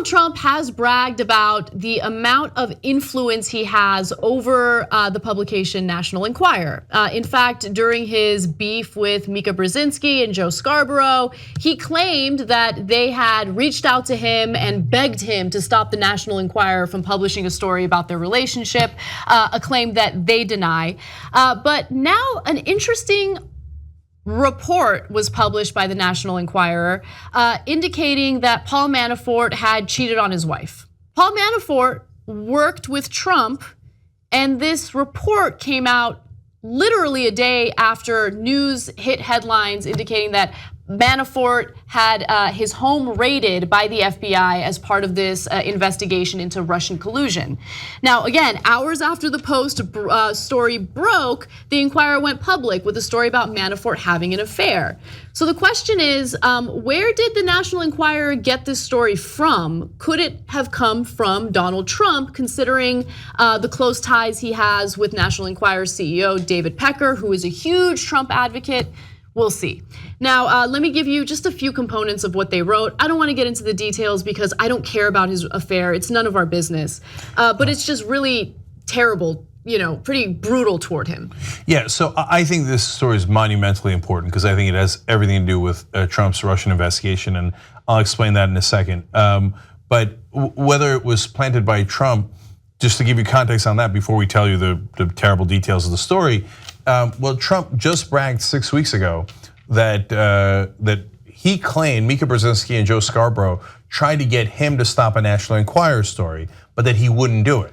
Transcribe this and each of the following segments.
Donald Trump has bragged about the amount of influence he has over the publication National Enquirer. In fact, during his beef with Mika Brzezinski and Joe Scarborough, he claimed that they had reached out to him and begged him to stop the National Enquirer from publishing a story about their relationship, a claim that they deny. But now an interesting report was published by the National Enquirer indicating that Paul Manafort had cheated on his wife. Paul Manafort worked with Trump, and this report came out literally a day after news hit headlines indicating that Manafort had his home raided by the FBI as part of this investigation into Russian collusion. Now, again, hours after the Post story broke, the Enquirer went public with a story about Manafort having an affair. So the question is, where did the National Enquirer get this story from? Could it have come from Donald Trump, considering the close ties he has with National Enquirer CEO David Pecker, who is a huge Trump advocate? We'll see. Now, let me give you just a few components of what they wrote. I don't want to get into the details because I don't care about his affair. It's none of our business. But it's just really terrible, pretty brutal toward him. Yeah, so I think this story is monumentally important because I think it has everything to do with Trump's Russian investigation, and I'll explain that in a second. But whether it was planted by Trump, just to give you context on that before we tell you the terrible details of the story, well, Trump just bragged 6 weeks ago that he claimed Mika Brzezinski and Joe Scarborough tried to get him to stop a National Enquirer story, but that he wouldn't do it,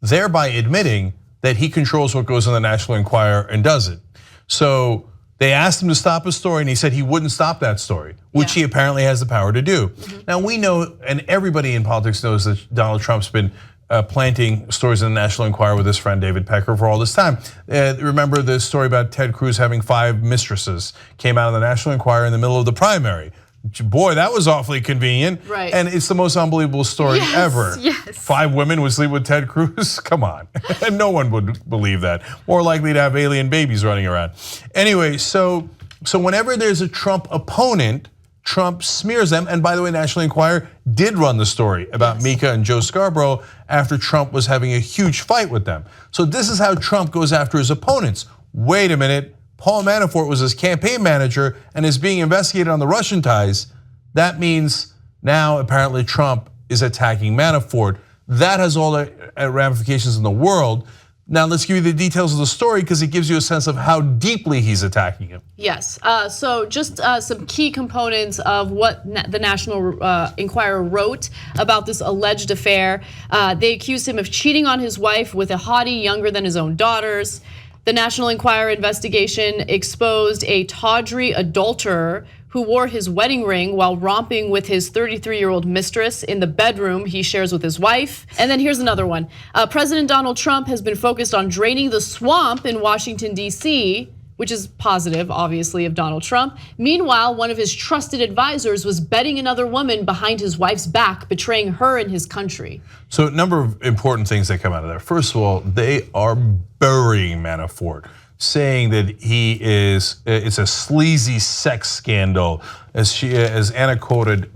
thereby admitting that he controls what goes in the National Enquirer and does it. So they asked him to stop a story, and he said he wouldn't stop that story, which he apparently has the power to do. Now we know, and everybody in politics knows, that Donald Trump's been planting stories in the National Enquirer with his friend David Pecker for all this time. Remember the story about Ted Cruz having 5 mistresses, came out of the National Enquirer in the middle of the primary. Boy, that was awfully convenient. Right. And it's the most unbelievable story ever. Yes. 5 women would sleep with Ted Cruz? Come on. And no one would believe that. More likely to have alien babies running around. Anyway, so whenever there's a Trump opponent, Trump smears them. And by the way, National Enquirer did run the story about Mika and Joe Scarborough after Trump was having a huge fight with them. So this is how Trump goes after his opponents. Wait a minute, Paul Manafort was his campaign manager and is being investigated on the Russian ties. That means now apparently Trump is attacking Manafort. That has all the ramifications in the world. Now let's give you the details of the story because it gives you a sense of how deeply he's attacking him. Yes, so just some key components of what the National Enquirer wrote about this alleged affair. They accused him of cheating on his wife with a hottie younger than his own daughters. The National Enquirer investigation exposed a tawdry adulterer who wore his wedding ring while romping with his 33-year-old mistress in the bedroom he shares with his wife. And then here's another one. President Donald Trump has been focused on draining the swamp in Washington, D.C., which is positive, obviously, of Donald Trump. Meanwhile, one of his trusted advisors was betting another woman behind his wife's back, betraying her and his country. So a number of important things that come out of there. First of all, they are burying Manafort, saying that it's a sleazy sex scandal, as Anna quoted,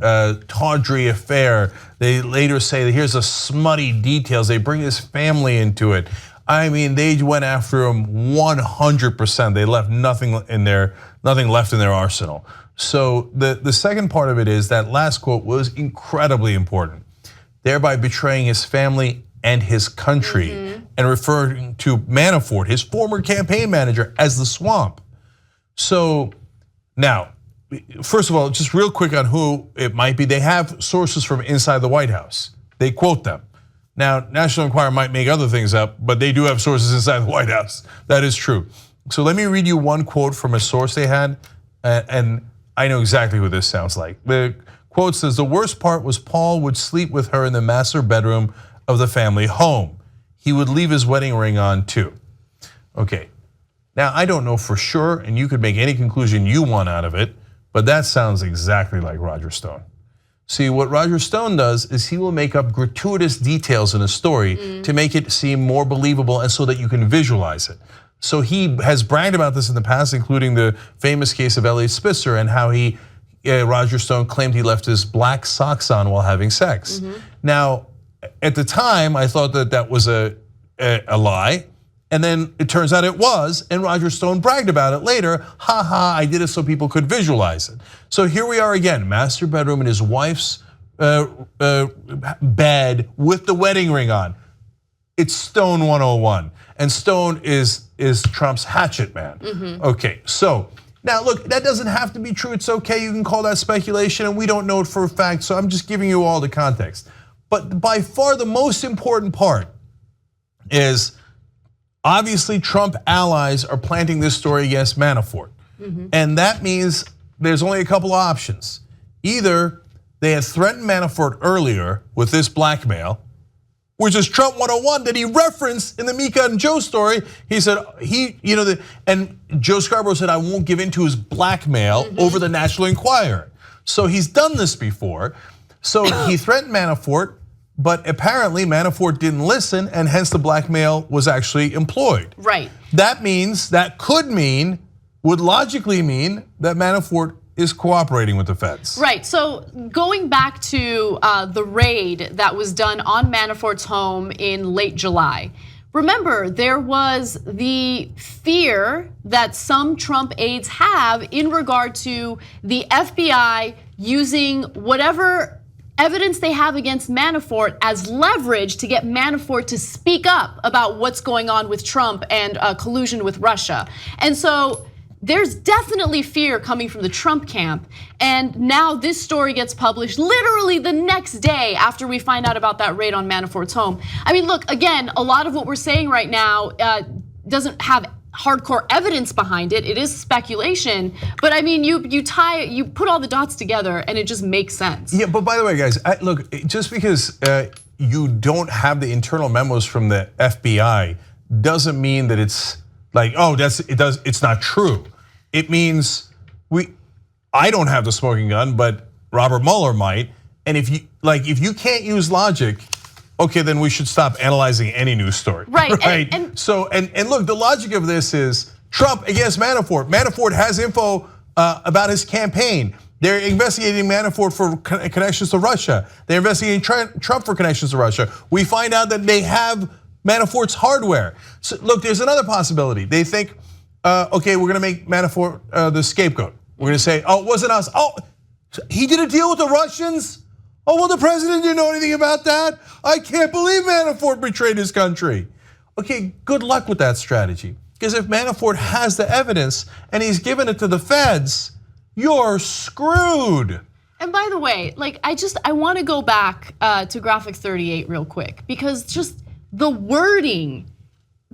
tawdry affair. They later say that here's the smutty details. They bring his family into it. I mean, they went after him 100%. They left nothing left in their arsenal. So the second part of it is that last quote was incredibly important, thereby betraying his family and his country, and referring to Manafort, his former campaign manager, as the swamp. So now, first of all, just real quick on who it might be. They have sources from inside the White House. They quote them. Now, National Enquirer might make other things up, but they do have sources inside the White House. That is true. So let me read you one quote from a source they had, and I know exactly what this sounds like. The quote says, "The worst part was Paul would sleep with her in the master bedroom of the family home. He would leave his wedding ring on too." Okay, now I don't know for sure, and you could make any conclusion you want out of it, but that sounds exactly like Roger Stone. See, what Roger Stone does is he will make up gratuitous details in a story to make it seem more believable and so that you can visualize it. So he has bragged about this in the past, including the famous case of Elliot Spitzer and how he Roger Stone claimed he left his black socks on while having sex. Now, at the time, I thought that was a lie. And then it turns out it was, and Roger Stone bragged about it later. Ha ha, I did it so people could visualize it. So here we are again, master bedroom in his wife's bed with the wedding ring on. It's Stone 101. And Stone is Trump's hatchet man. Okay, so now look, that doesn't have to be true. It's okay, you can call that speculation, and we don't know it for a fact, so I'm just giving you all the context. But by far the most important part is obviously Trump allies are planting this story against Manafort. And that means there's only a couple of options. Either they had threatened Manafort earlier with this blackmail, which is Trump 101 that he referenced in the Mika and Joe story. He said, and Joe Scarborough said, I won't give in to his blackmail over the National Enquirer. So he's done this before. So he threatened Manafort, but apparently Manafort didn't listen, and hence the blackmail was actually employed. Right. That means, would logically mean that Manafort is cooperating with the feds. Right, so going back to the raid that was done on Manafort's home in late July. Remember, there was the fear that some Trump aides have in regard to the FBI using whatever evidence they have against Manafort as leverage to get Manafort to speak up about what's going on with Trump and collusion with Russia. And so there's definitely fear coming from the Trump camp. And now this story gets published literally the next day after we find out about that raid on Manafort's home. I mean, look, again, a lot of what we're saying right now doesn't have hardcore evidence behind it. It is speculation, but I mean, you put all the dots together and it just makes sense. Yeah, but by the way, guys, look, just because you don't have the internal memos from the FBI doesn't mean that it's like, oh, it's not true. It means I don't have the smoking gun, but Robert Mueller might. And if you can't use logic, okay, then we should stop analyzing any news story. Right. Right. And look, the logic of this is Trump against Manafort. Manafort has info about his campaign. They're investigating Manafort for connections to Russia. They're investigating Trump for connections to Russia. We find out that they have Manafort's hardware. So look, there's another possibility. They think, okay, we're gonna make Manafort the scapegoat. We're gonna say, oh, it wasn't us. Oh, he did a deal with the Russians? Oh, well, the president didn't know anything about that? I can't believe Manafort betrayed his country. Okay, good luck with that strategy. Because if Manafort has the evidence and he's given it to the feds, you're screwed. And by the way, I wanna go back to graphic 38 real quick, because just the wording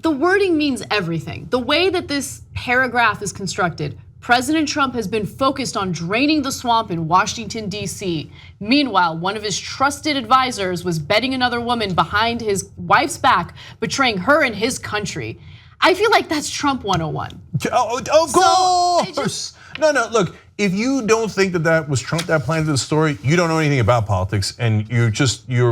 means everything. The way that this paragraph is constructed, President Trump has been focused on draining the swamp in Washington, D.C. Meanwhile, one of his trusted advisors was bedding another woman behind his wife's back, betraying her and his country. I feel like that's Trump 101. Of course. No, look, if you don't think that was Trump that planted the story, you don't know anything about politics, and you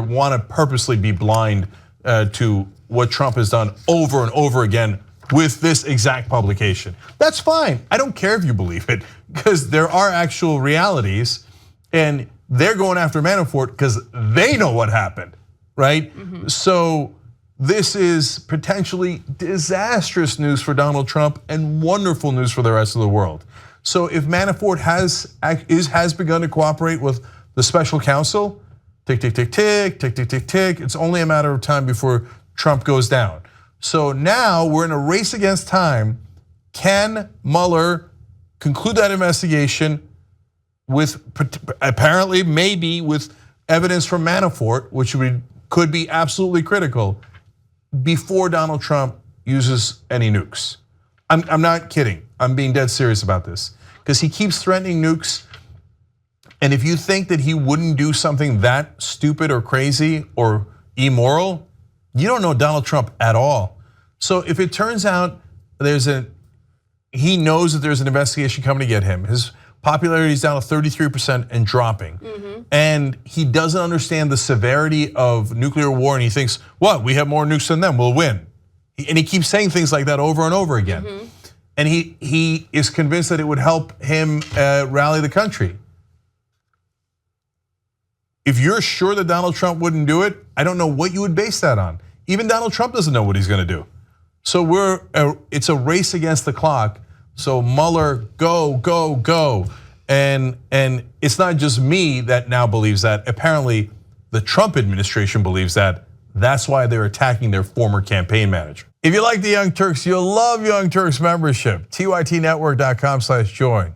want to purposely be blind to what Trump has done over and over again with this exact publication. That's fine. I don't care if you believe it, because there are actual realities, and they're going after Manafort because they know what happened, right? So this is potentially disastrous news for Donald Trump and wonderful news for the rest of the world. So if Manafort has begun to cooperate with the special counsel, tick, tick, tick, tick, tick, tick, tick, tick, it's only a matter of time before Trump goes down. So now we're in a race against time. Can Mueller conclude that investigation with apparently, maybe with evidence from Manafort, which could be absolutely critical, before Donald Trump uses any nukes? I'm not kidding. I'm being dead serious about this, because he keeps threatening nukes. And if you think that he wouldn't do something that stupid or crazy or immoral, you don't know Donald Trump at all. So if it turns out he knows that there's an investigation coming to get him, his popularity is down to 33% and dropping. And he doesn't understand the severity of nuclear war, and he thinks, what, we have more nukes than them, we'll win. And he keeps saying things like that over and over again. And he is convinced that it would help him rally the country. If you're sure that Donald Trump wouldn't do it, I don't know what you would base that on. Even Donald Trump doesn't know what he's gonna do. So it's a race against the clock. So Mueller, go, go, go. And it's not just me that now believes that. Apparently, the Trump administration believes that. That's why they're attacking their former campaign manager. If you like the Young Turks, you'll love Young Turks membership. TYTnetwork.com/join.